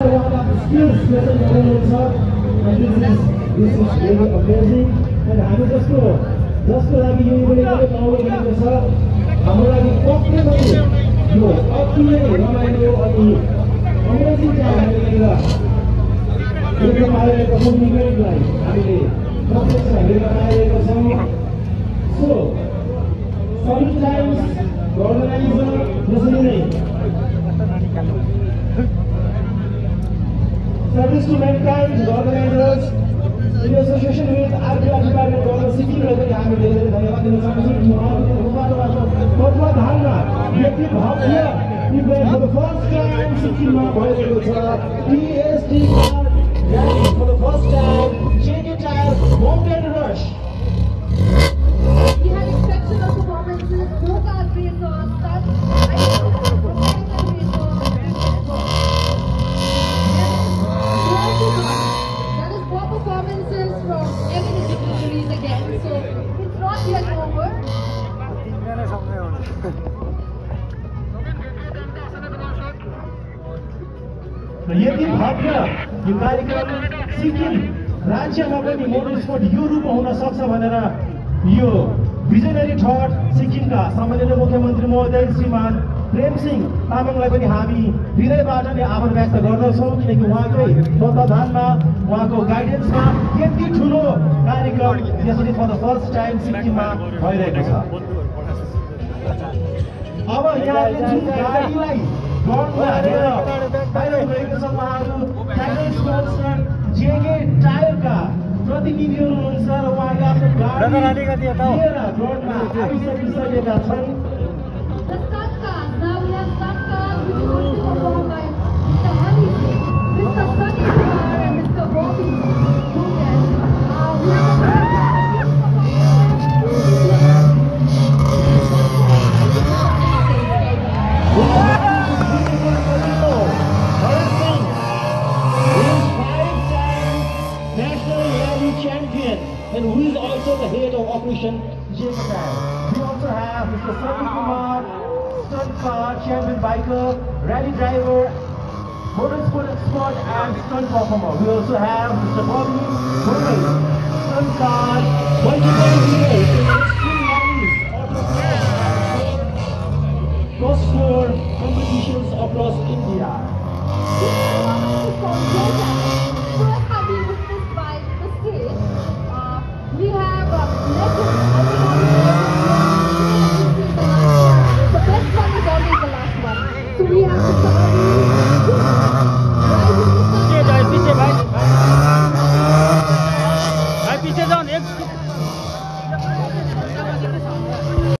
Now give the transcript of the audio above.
उहाँका skills major गर्नुहुन्छ and this is really amazing and हामी जसको लागि यो इभेन्टले तयार गरेको छ हाम्रो लागि पक्कै पनि यो अति नै रमाइलो अनि अमेजिङ चाहिँ हामीले यो पाइरहेको छौँ इभेन्टलाई हामीले प्रत्यक्ष हेरेर पाइरहेको छौँ सो sometimes the organizer यसरी नै Service to mankind, the organizers, in association with RPR department, Governor Sikkim, and हामीले धन्यवाद दिन चाहन्छौँ for the first time सिक्किममा भइरहेको छ TST for the first time JK Tyre Mountain Rush. We had exceptional performances, go-kart racers, stunts, that is 4 performances from every dignitaries again, so it's not yet over. यति भव्य यो कार्यक्रम सिक्किम राज्यमा पनि motor sport यो रूपमा हुन सक्छ भनेर यो भिजनरी थट सिक्किमका सम्माननीय मुख्यमन्त्री महोदय श्रीमान प्रेम सिंह तामाङलाई पनि हामी हृदयबाट नै आभार व्यक्त गर्दछौँ किनकि उहाँकै तत्वावधानमा उहाँको गाइडेन्समा यति ठुलो कार्यक्रम यसरी फर द फर्स्ट टाइम सिक्किममा भइरहेको छ अब यहाँले जुन गाडीलाई ग्राउन्डमा हालेर गएको छ उहाँहरू टाइगर स्पोन्सर जेके टायरका प्रतिनिधिहरू हुनुहुन्छ र उहाँले आफ्नो गाडी लिएर ग्राउन्डमा आइसकिसकेका छन् The stunt cars, now we have stunt cars which is going to be performed by Mr. Hari Singh, Mr. Sunny Kumar and Mr. Bobby Lucas. We have champion and who is also the head of Operation JK Tyre. We also have Mr. Sunny Kumar, stunt car champion biker, rally driver, motorsport expert and stunt performer. We also have Mr. Bobby Gomez, stunt car, multiple leaders in extreme rallies, cross-sport competitions across India.